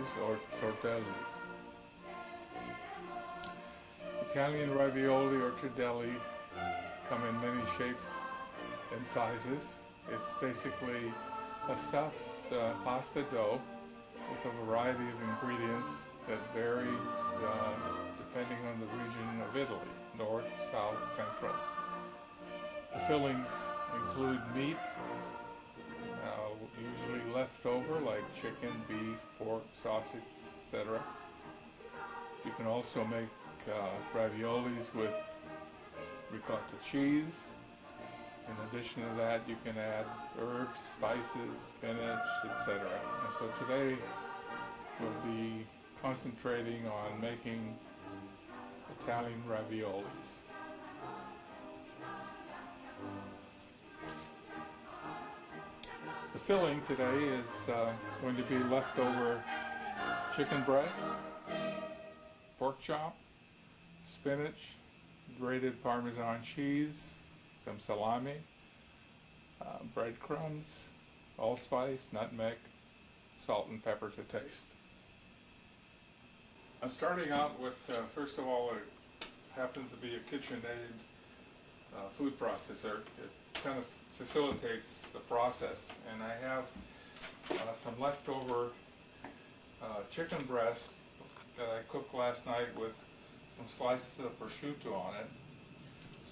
raviolis or tortelli. Italian ravioli or tortelli come in many shapes and sizes. It's basically a stuffed pasta dough with a variety of ingredients that varies depending on the region of Italy, north, south, central. The fillings include meat, usually leftover, like chicken, beef, pork, sausage, etc. You can also make raviolis with ricotta cheese. In addition to that, you can add herbs, spices, spinach, etc. And so today we'll be concentrating on making Italian raviolis. The filling today is going to be leftover chicken breast, pork chop, spinach, grated Parmesan cheese, some salami, breadcrumbs, allspice, nutmeg, salt and pepper to taste. I'm starting out with, first of all, it happens to be a KitchenAid food processor. It kind of facilitates the process, and I have some leftover chicken breast that I cooked last night with some slices of prosciutto on it.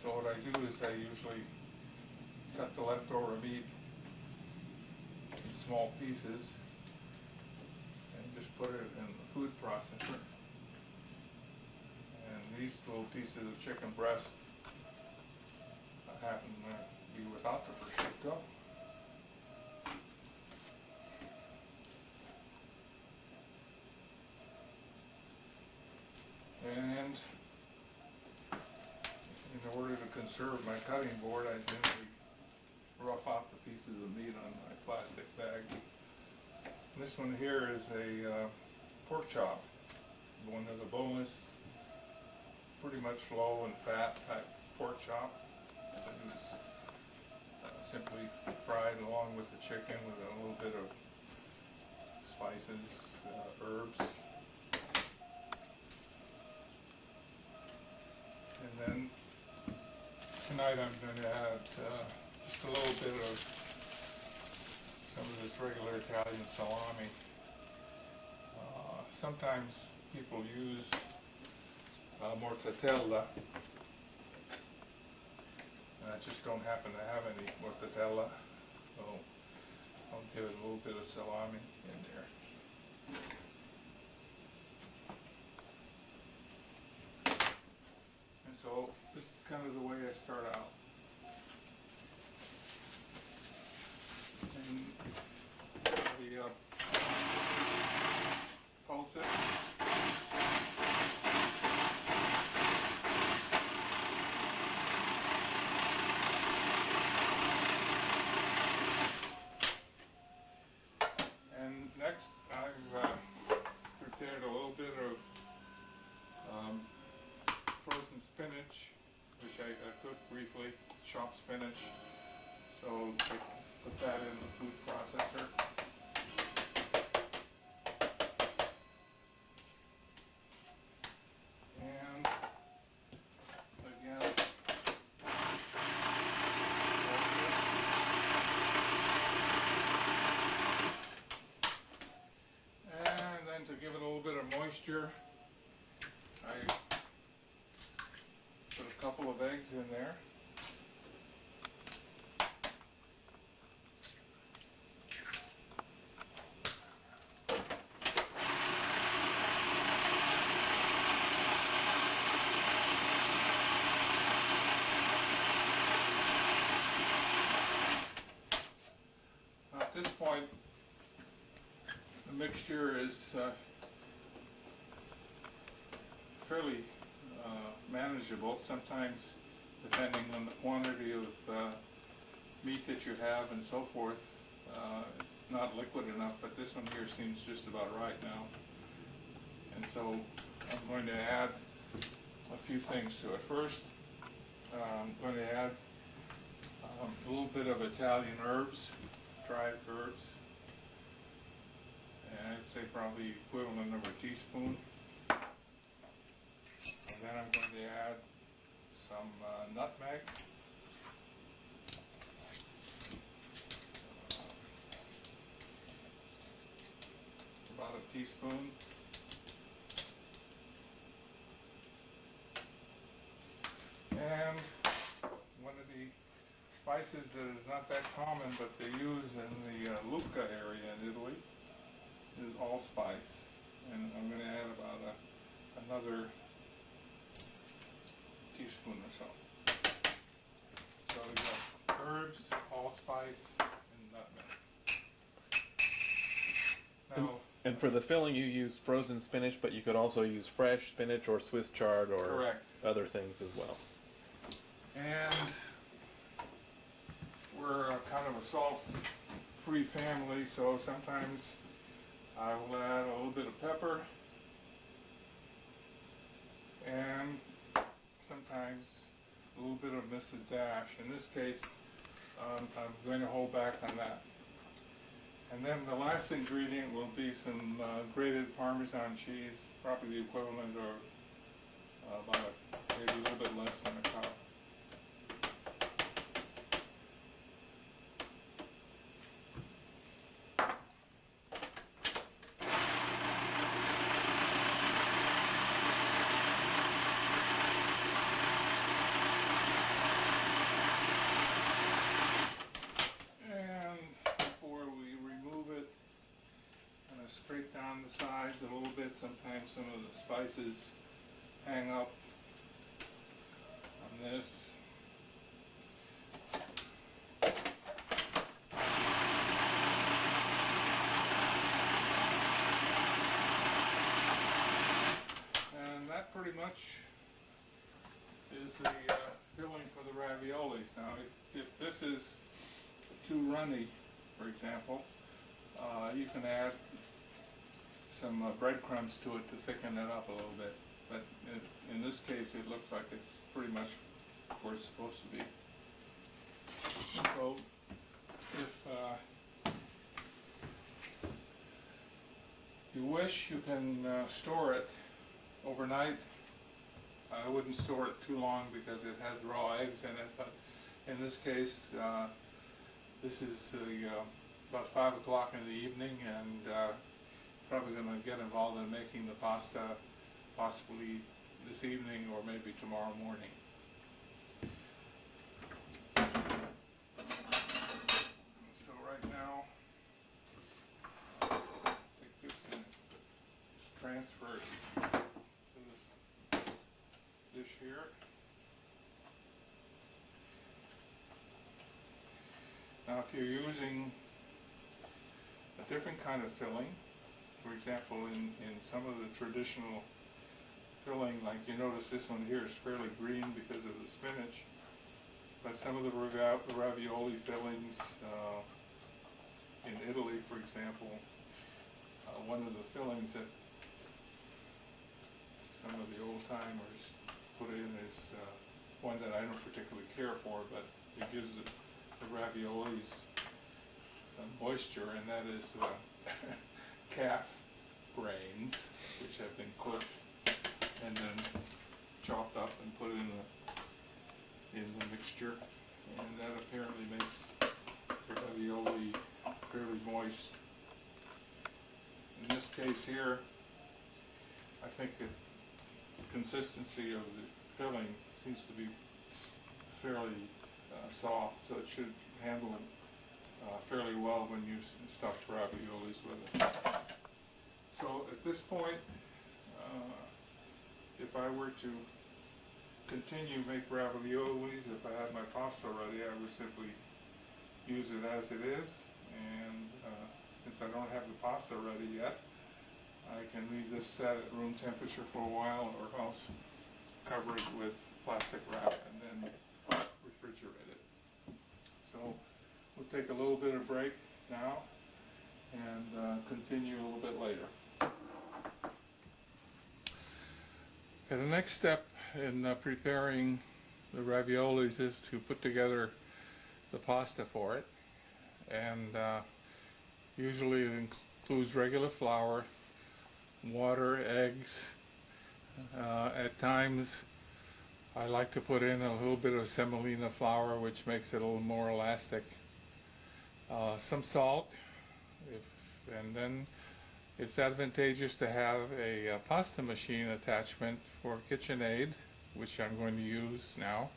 So what I do is I usually cut the leftover meat in small pieces and just put it in the food processor. And these little pieces of chicken breast happen to be without the prosciutto. And in order to conserve my cutting board, I generally rough out the pieces of meat on my plastic bag. And this one here is a pork chop, one of the boneless, pretty much low in fat type pork chop. It is simply fried along with the chicken with a little bit of spices, herbs. And then tonight I'm going to add just a little bit of some of this regular Italian salami. Sometimes people use mortadella. I just don't happen to have any mortadella, so I'll give it a little bit of salami in there. And so this is kind of the way I start out. And pulse it. And next I've prepared a little bit of frozen spinach, which I cooked briefly, chopped spinach. So I put that in the food processor. And again, and then to give it a little bit of moisture, I put a couple of eggs in there. At this point, the mixture is fairly manageable. Sometimes, depending on the quantity of meat that you have and so forth, it's not liquid enough, but this one here seems just about right now. And so I'm going to add a few things to it. First, I'm going to add a little bit of Italian herbs, dried herbs. And say probably equivalent of a teaspoon. And then I'm going to add some nutmeg. About a teaspoon. And one of the spices that is not that common but they use in the Lucca area in Italy is allspice. And I'm going to add about another teaspoon or so. So we got herbs, allspice, and nutmeg. Now, and for the filling you use frozen spinach, but you could also use fresh spinach or Swiss chard or correct. Other things as well. And we're kind of a salt-free family, so sometimes I will add a little bit of pepper, and sometimes a little bit of Mrs. Dash. In this case, I'm going to hold back on that. And then the last ingredient will be some grated Parmesan cheese, probably the equivalent of about maybe a little bit less than a cup. Scrape down the sides a little bit. Sometimes some of the spices hang up on this. And that pretty much is the filling for the raviolis. Now, if this is too runny, for example, you can add some breadcrumbs to it to thicken it up a little bit, but in this case it looks like it's pretty much where it's supposed to be. So if you wish, you can store it overnight. I wouldn't store it too long because it has raw eggs in it, but in this case this is about 5 o'clock in the evening, and probably going to get involved in making the pasta possibly this evening or maybe tomorrow morning. So right now, take this and just transfer it to this dish here. Now if you're using a different kind of filling, for example, in some of the traditional filling, like you notice this one here is fairly green because of the spinach, but some of the ravioli fillings in Italy, for example, one of the fillings that some of the old timers put in is one that I don't particularly care for, but it gives the raviolis moisture, and that is calf brains, which have been cooked and then chopped up and put in the mixture, and that apparently makes the ravioli fairly moist. In this case here, I think the consistency of the filling seems to be fairly soft, so it should handle fairly well when you stuff raviolis with it. So at this point, if I were to continue to make raviolis, if I had my pasta ready, I would simply use it as it is, and since I don't have the pasta ready yet, I can leave this set at room temperature for a while, or else cover it with plastic wrap and then refrigerate it. So we'll take a little bit of break now and continue a little bit later. Okay, the next step in preparing the raviolis is to put together the pasta for it, and usually it includes regular flour, water, eggs. At times I like to put in a little bit of semolina flour, which makes it a little more elastic. Some salt, and then it's advantageous to have a pasta machine attachment for KitchenAid, which I'm going to use now,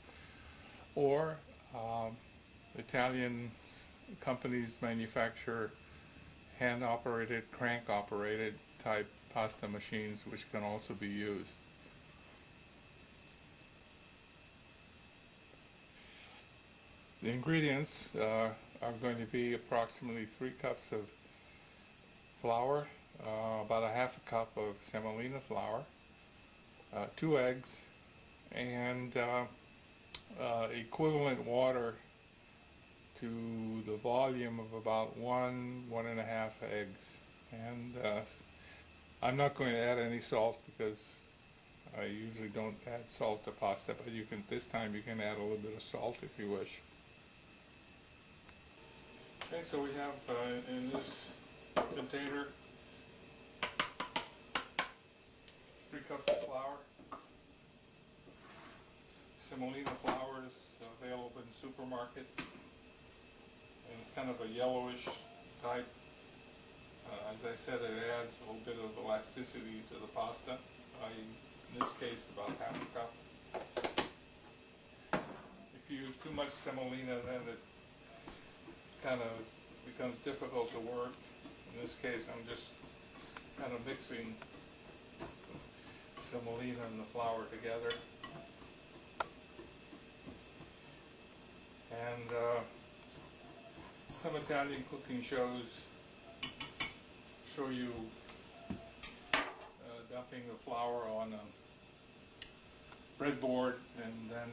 or Italian companies manufacture hand-operated, crank-operated type pasta machines, which can also be used. The ingredients are going to be approximately 3 cups of flour, about a half a cup of semolina flour, 2 eggs, and equivalent water to the volume of about 1.5 eggs. And I'm not going to add any salt because I usually don't add salt to pasta, but you can, this time you can add a little bit of salt if you wish. Okay, so we have in this container 3 cups of flour. Semolina flour is available in supermarkets, and it's kind of a yellowish type. As I said, it adds a little bit of elasticity to the pasta. In this case, about half a cup. If you use too much semolina, then it kind of becomes difficult to work. In this case, I'm just kind of mixing semolina and the flour together. And some Italian cooking shows show you dumping the flour on a breadboard and then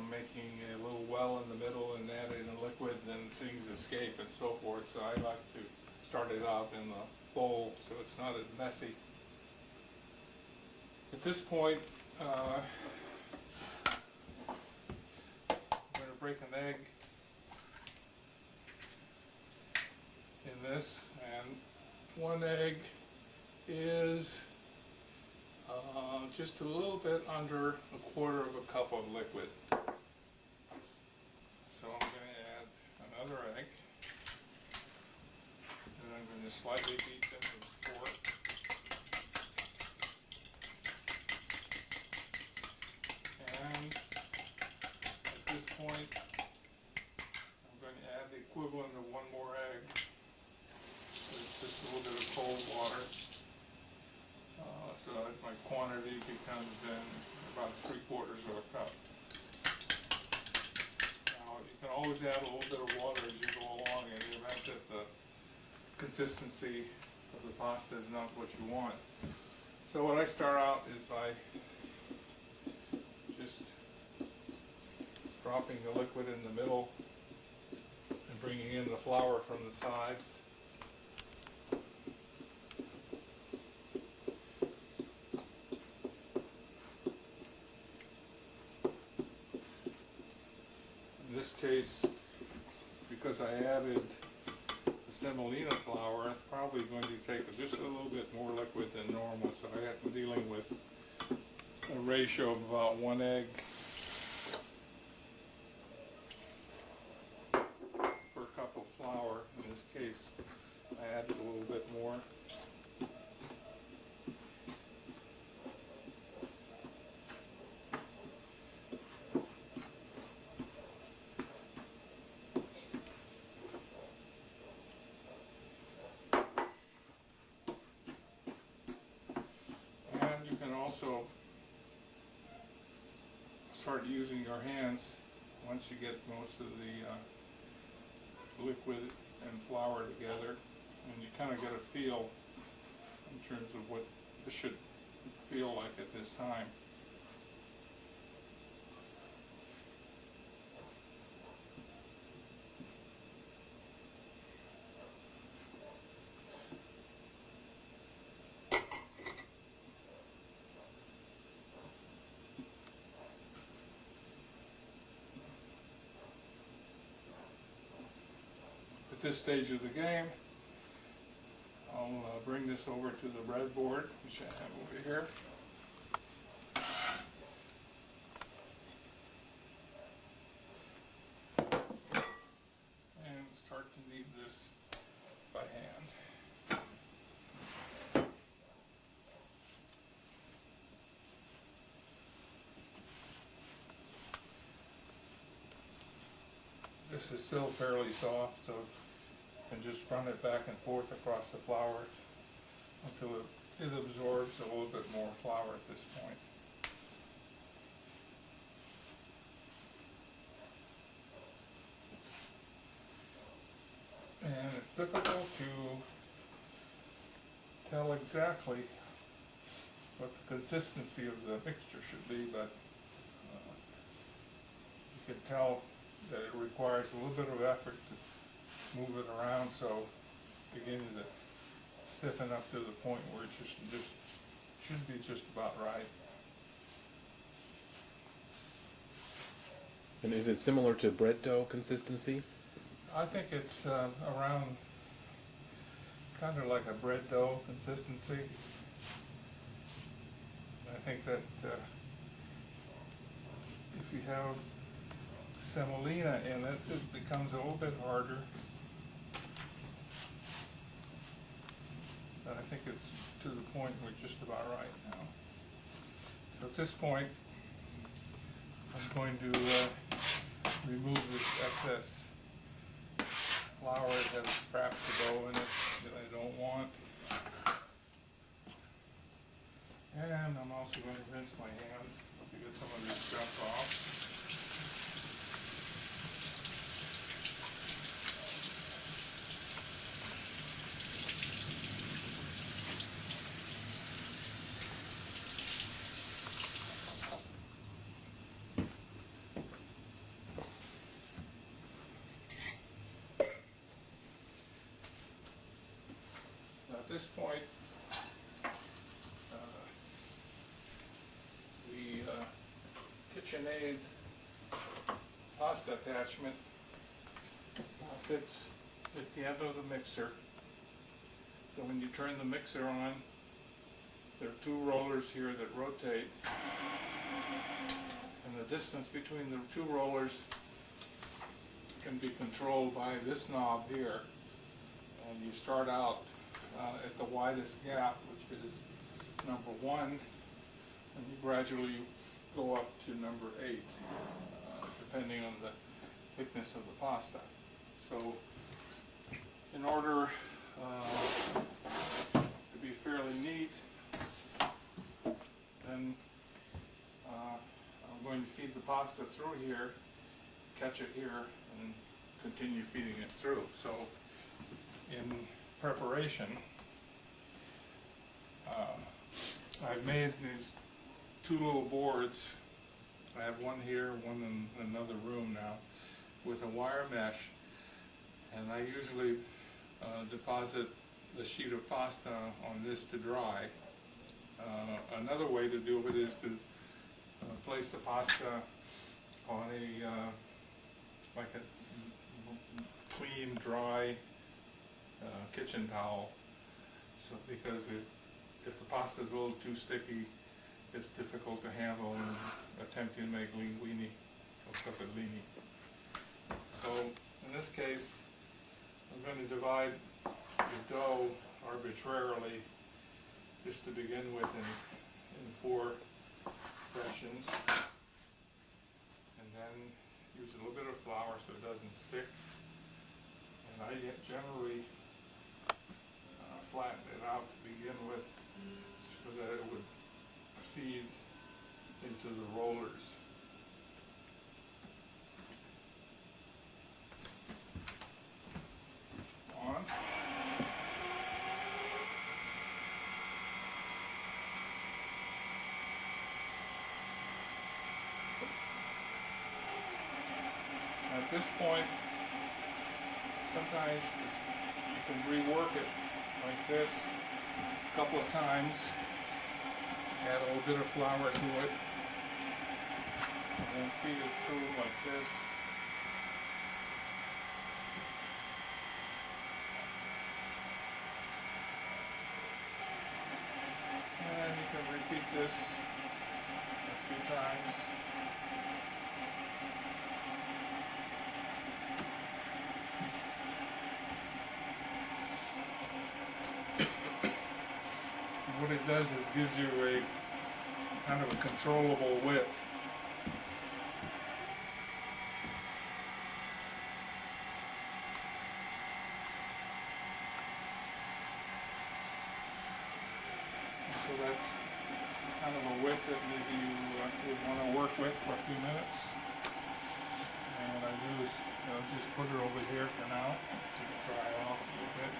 making a little well in the middle and adding a liquid, and then things escape and so forth. So I like to start it out in the bowl so it's not as messy. At this point, I'm going to break an egg in this, and 1 egg is just a little bit under 1/4 of a cup of liquid. So I'm going to add another egg, and I'm going to slightly beat them with a fork. And at this point, I'm going to add the equivalent of 1 more egg. With just a little bit of cold water. So my quantity becomes then about 3/4 of a cup. Now you can always add a little bit of water as you go along in the event that the consistency of the pasta is not what you want. So what I start out is by just dropping the liquid in the middle and bringing in the flour from the sides. In this case, because I added the semolina flour, it's probably going to take just a little bit more liquid than normal, so I'm dealing with a ratio of about 1 egg per cup of flour. In this case, I added a little bit more. Also start using your hands once you get most of the liquid and flour together, and you kind of get a feel in terms of what this should feel like at this time. At this stage of the game, I'll I'll bring this over to the breadboard, which I have over here. And start to knead this by hand. This is still fairly soft, so and just run it back and forth across the flour until it absorbs a little bit more flour at this point. And it's difficult to tell exactly what the consistency of the mixture should be, but you can tell that it requires a little bit of effort to move it around, so beginning to stiffen up to the point where it just should be just about right. And is it similar to bread dough consistency? I think it's around kind of like a bread dough consistency. I think that if you have semolina in it, it becomes a little bit harder. But I think it's to the point where it's just about right now. So at this point, I'm going to remove this excess flour that has perhaps the dough in it that I don't want. And I'm also going to rinse my hands to get some of this stuff off. At this point, the KitchenAid pasta attachment fits at the end of the mixer. So when you turn the mixer on, there are two rollers here that rotate, and the distance between the two rollers can be controlled by this knob here. And you start out at the widest gap, which is number 1, and you gradually go up to number 8, depending on the thickness of the pasta. So in order to be fairly neat, then I'm going to feed the pasta through here, catch it here, and continue feeding it through. So in preparation, I've made these two little boards. I have one here, one in another room now, with a wire mesh, and I usually deposit the sheet of pasta on this to dry. Another way to do it is to place the pasta on a like a clean, dry kitchen towel, so because if the pasta is a little too sticky, it's difficult to handle when attempting to make linguine or capellini. So in this case, I'm going to divide the dough arbitrarily, just to begin with, in 4 sections, and then use a little bit of flour so it doesn't stick. And I generally flatten it out to begin with, so that it would feed into the rollers. On. At this point, sometimes you can rework it like this a couple of times, add a little bit of flour to it, and then feed it through like this. this a few times. What it does is gives you a kind of a controllable width. So that's kind of a width that maybe you would want to work with for a few minutes. And what I do is just put it over here for now to dry off a little bit.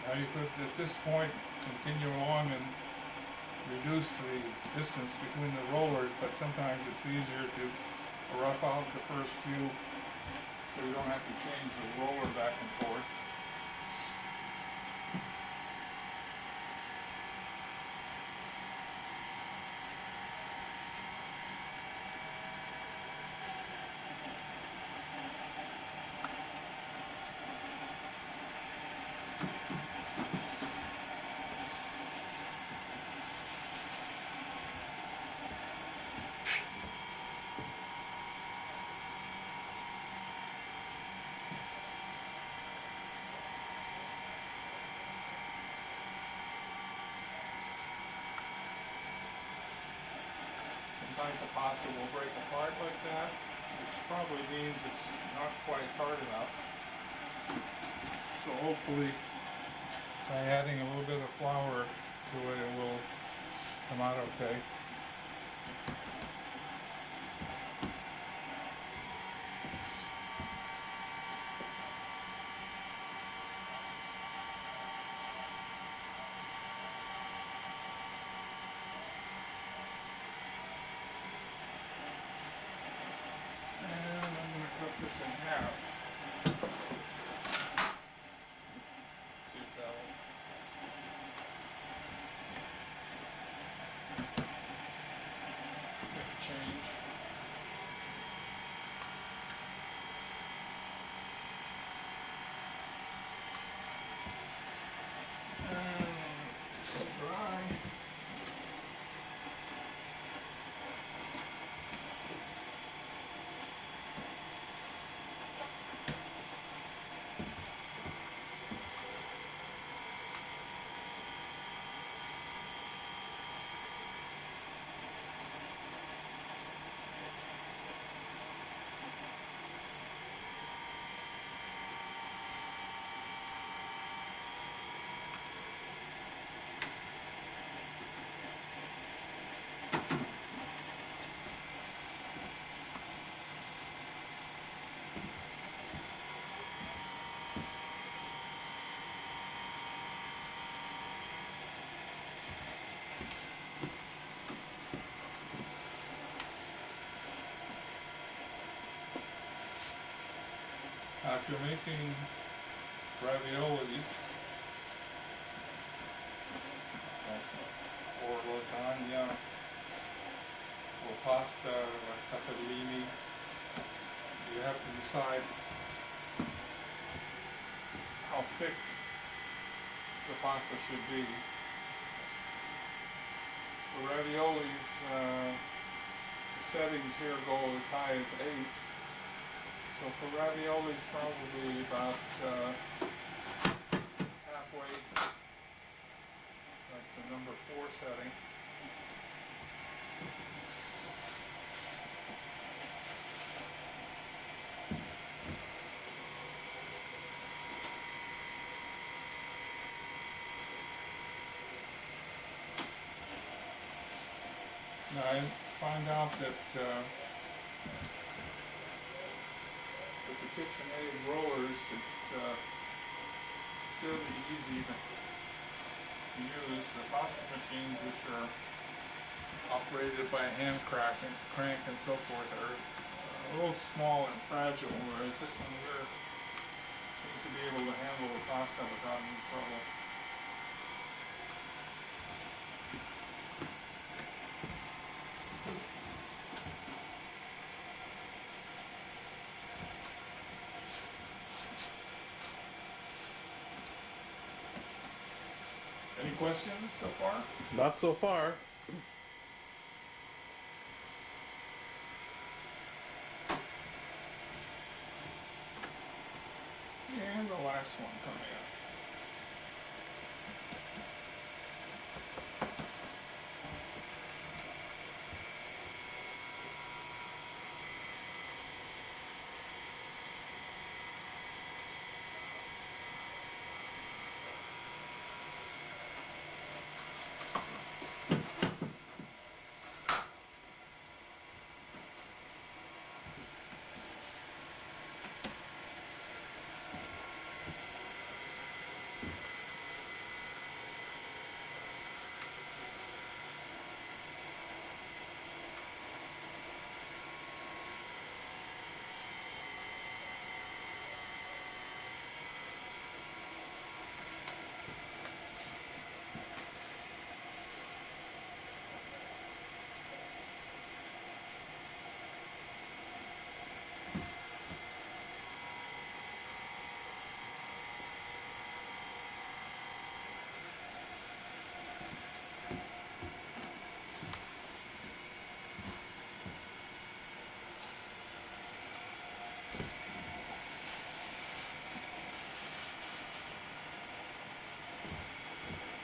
Now you could, at this point, continue along and reduce the distance between the rollers, but sometimes it's easier to rough out the first few so you don't have to change the roller back and forth. Sometimes the pasta will break apart like that, which probably means it's not quite hard enough. So hopefully by adding a little bit of flour to it, it will come out okay. This in half. See if that will make a change. And just dry. If you're making raviolis or lasagna or pasta like capellini, you have to decide how thick the pasta should be. For raviolis, the settings here go as high as 8. So for raviolis, probably about halfway, like the number 4 setting. Now I find out that with the KitchenAid rollers, it's fairly easy to use. The pasta machines, which are operated by a hand crank and so forth, are a little small and fragile, whereas this one here seems to be able to handle the pasta without any trouble. questions so far? Not so far. And the last one coming up.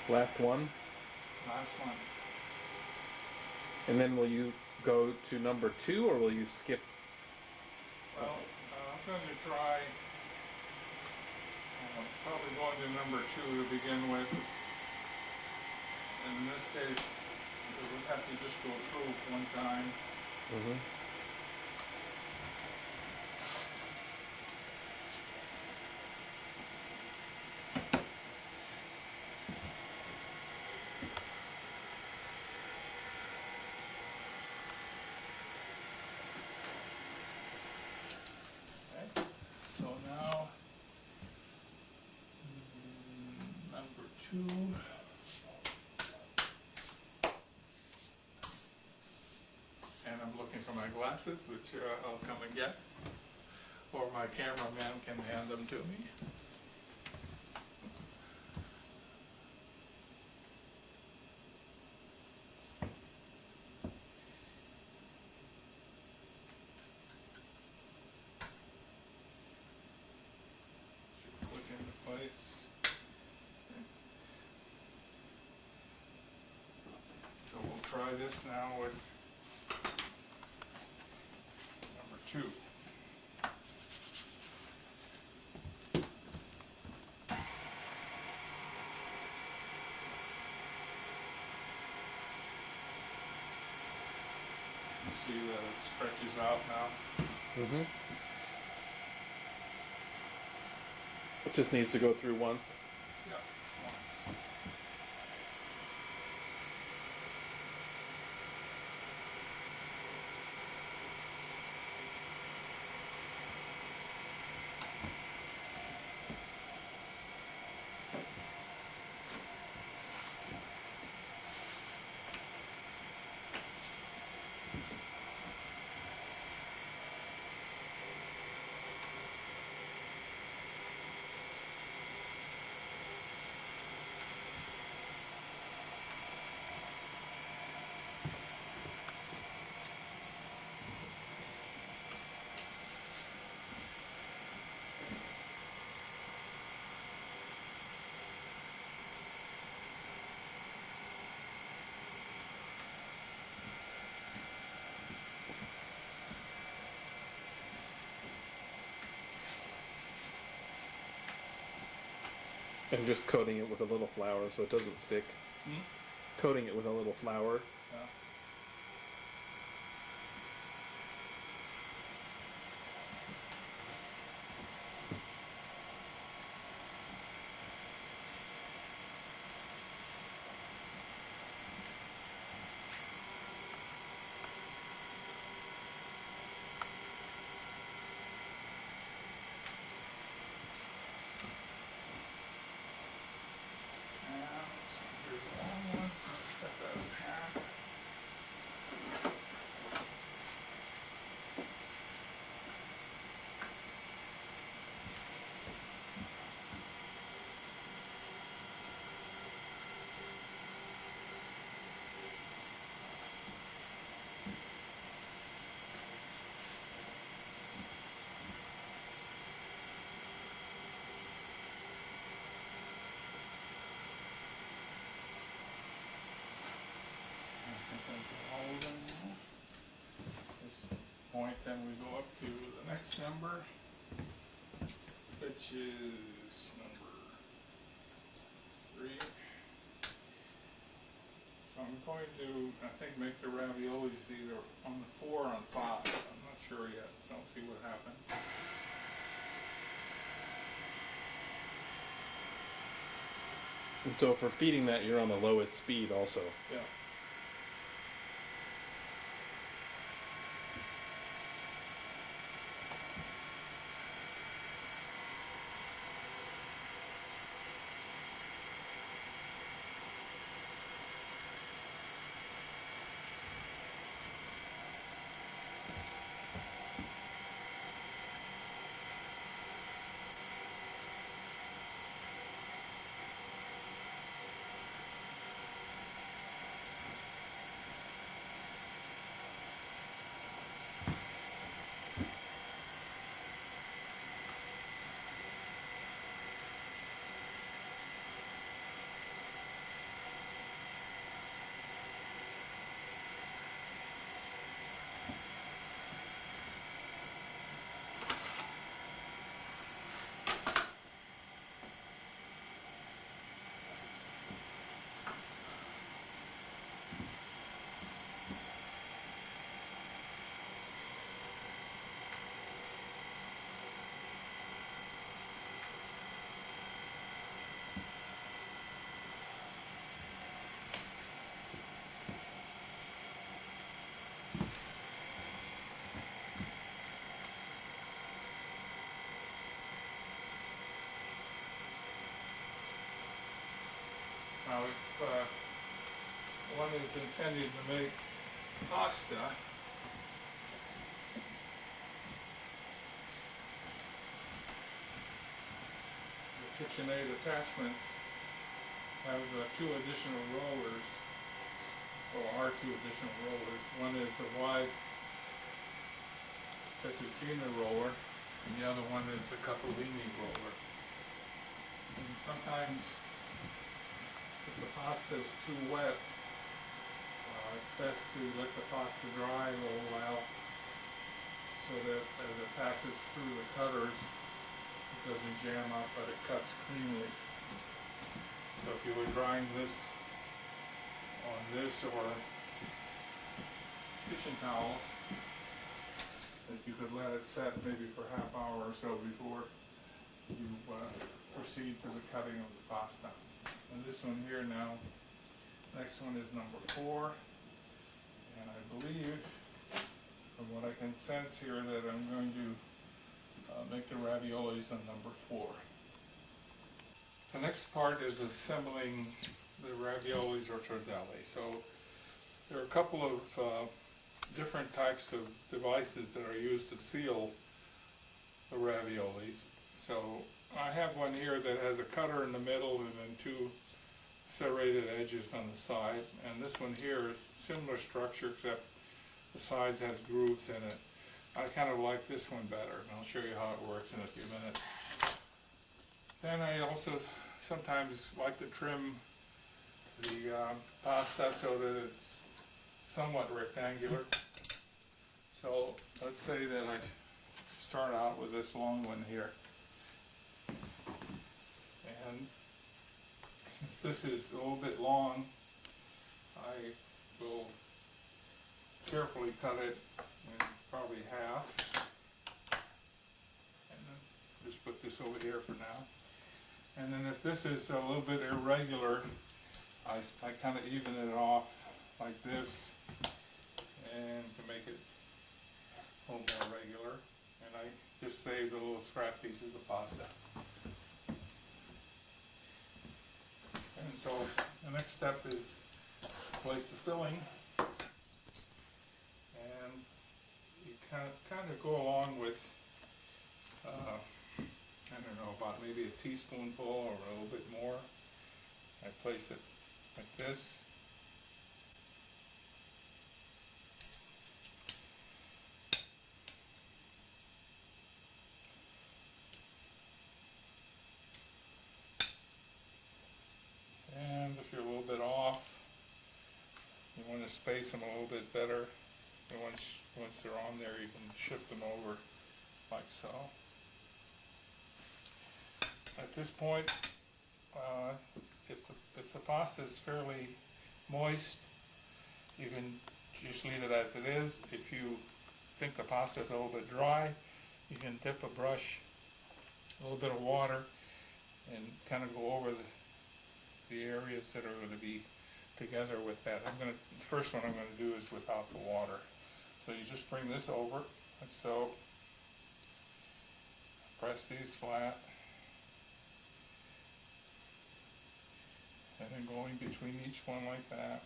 Last one. Last one. And then will you go to number 2 or will you skip? Well, I'm going to try probably going to number 2 to begin with. And in this case, we would have to just go through one time. Mm-hmm. Okay. So now, number 2. And I'm looking for my glasses, which I'll come and get. Or my cameraman can hand them to me. Should click into place. Okay. So we'll try this now with number 2. See that it stretches out now. Mm-hmm. It just needs to go through once. Yeah, once. And just coating it with a little flour so it doesn't stick. Hmm? Coating it with a little flour. Yeah. And so here's a long one, so let's cut that in half. point, then we go up to the next number, which is number 3. So I'm going to, I think, make the raviolis either on the 4 or on 5. I'm not sure yet, so I'll see what happens. And so for feeding that, you're on the lowest speed also. Yeah. Now, if one is intended to make pasta, the KitchenAid attachments have 2 additional rollers, or are 2 additional rollers. One is a wide fettuccine roller, and the other one is a capellini roller. And sometimes, if the pasta is too wet, it's best to let the pasta dry a little while so that as it passes through the cutters, it doesn't jam up, but it cuts cleanly. So if you were drying this on this or kitchen towels, that you could let it set maybe for half hour or so before you proceed to the cutting of the pasta. And this one here now, next one is number 4, and I believe, from what I can sense here, that I'm going to make the raviolis on number 4. The next part is assembling the raviolis or tortelli. So there are a couple of different types of devices that are used to seal the raviolis. So I have one here that has a cutter in the middle and then 2 serrated edges on the side, and this one here is similar structure except the sides has grooves in it. I kind of like this one better, and I'll show you how it works in a few minutes. Then I also sometimes like to trim the pasta so that it's somewhat rectangular. So let's say that I start out with this long one here. And since this is a little bit long, I will carefully cut it in probably half. And then just put this over here for now. And then if this is a little bit irregular, I kind of even it off like this, and to make it a little more regular. And I just save the little scrap pieces of pasta. And so the next step is place the filling, and you kind of go along with I don't know, about maybe a teaspoonful or a little bit more. I place it like this. And if you're a little bit off, you want to space them a little bit better, And once they're on there, you can shift them over like so. At this point, if the pasta is fairly moist, you can just leave it as it is. If you think the pasta is a little bit dry, you can dip a brush, a little bit of water, and kind of go over the areas that are going to be together with that. The first one I'm going to do is without the water. So you just bring this over, like so. Press these flat. And then going between each one like that.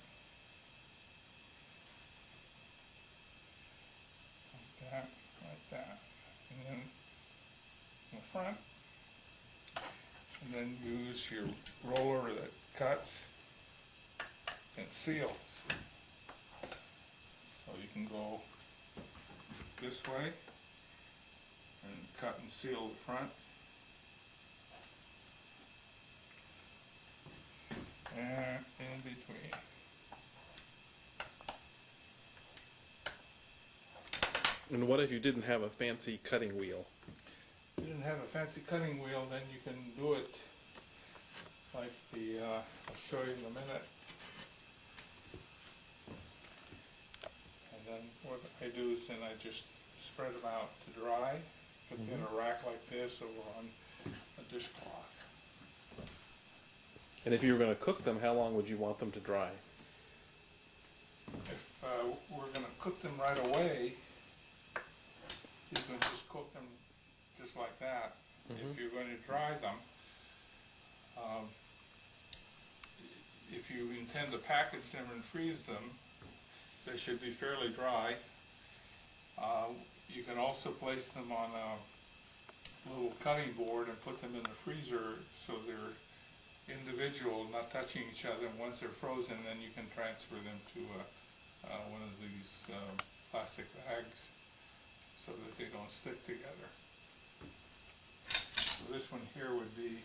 Like that, like that. And then in the front. And then use your roller that cuts and seals. So you can go this way and cut and seal the front. And in between. And what if you didn't have a fancy cutting wheel? If you didn't have a fancy cutting wheel, then you can do it like I'll show you in a minute. And then what I do is then I just spread them out to dry, put them in a rack like this over on a dishcloth. And if you were going to cook them, how long would you want them to dry? If we're going to cook them right away, you can just cook them just like that. If you're going to dry them, if you intend to package them and freeze them, they should be fairly dry. You can also place them on a little cutting board and put them in the freezer so they're individual, not touching each other. And once they're frozen, then you can transfer them to one of these plastic bags so that they don't stick together. So this one here would be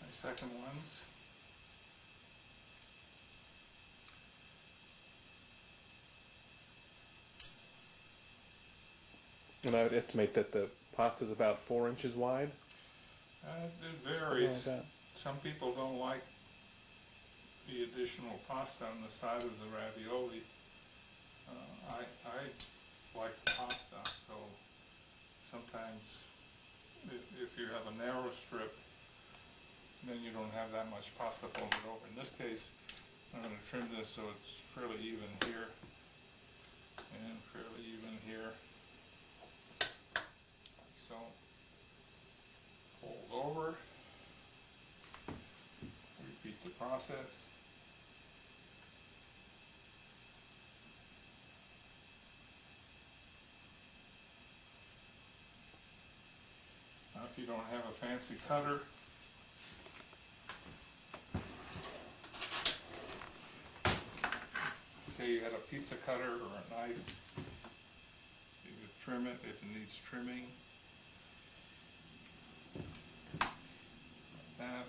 my second ones. And I would estimate that the pasta is about 4 inches wide. It varies. Something like that. Some people don't like the additional pasta on the side of the ravioli. I like pasta, so sometimes if you have a narrow strip, then you don't have that much pasta folded over. In this case, I'm going to trim this so it's fairly even here and fairly even here. So, fold over, repeat the process. Now if you don't have a fancy cutter, say you had a pizza cutter or a knife, you could trim it if it needs trimming. Like that.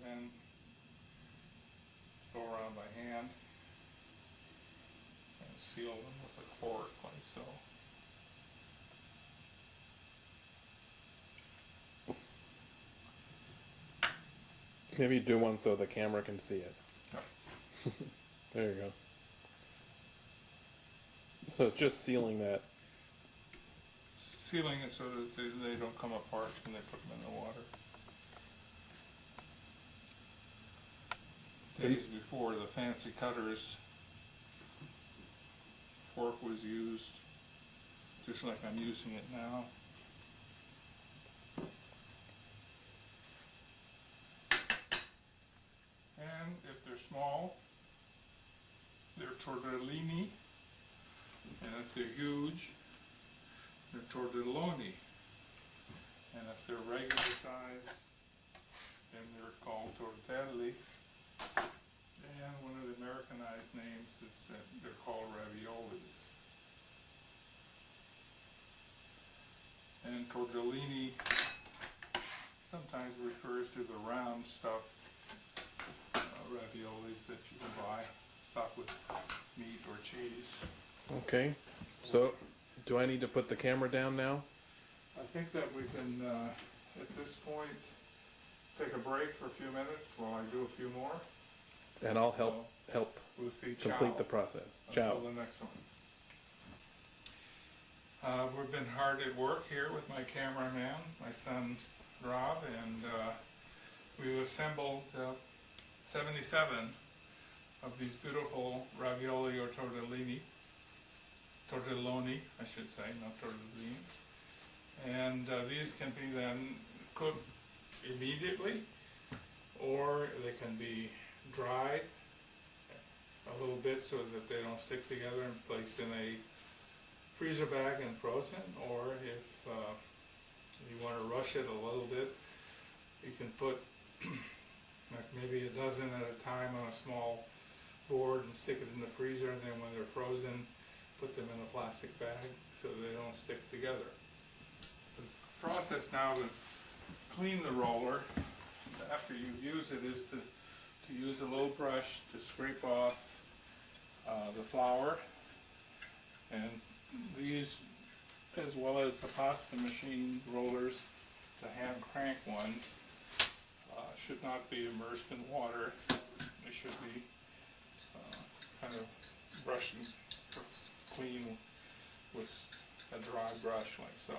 And then go around by hand and seal them with a fork like so. Maybe do one so the camera can see it. Yep. There you go. So it's just sealing that. Sealing it so that they don't come apart when they put them in the water. Days before, the fancy cutters, fork was used, just like I'm using it now. And if they're small, they're tortellini, and if they're huge, they're tortelloni. And if they're regular size, then they're called tortelli. And one of the Americanized names is that they're called raviolis. And tortellini sometimes refers to the round stuff raviolis that you can buy, stocked with meat or cheese. Okay. So, do I need to put the camera down now? I think that we can, at this point, take a break for a few minutes while I do a few more. And I'll help We'll see complete the process. Ciao. until the next one. We've been hard at work here with my cameraman, my son Rob, and we've assembled 77 of these beautiful ravioli or tortellini, I should say, not tortellini. And these can be then cooked immediately, or they can be dried a little bit so that they don't stick together and placed in a freezer bag and frozen, or if you want to rush it a little bit, you can put like maybe a dozen at a time on a small board and stick it in the freezer, and then when they're frozen, put them in a plastic bag so they don't stick together. The process now to clean the roller after you use it is to use a low brush to scrape off the flour, and these, as well as the pasta machine rollers, the hand crank ones, should not be immersed in water. They should be kind of brushed clean with a dry brush like so.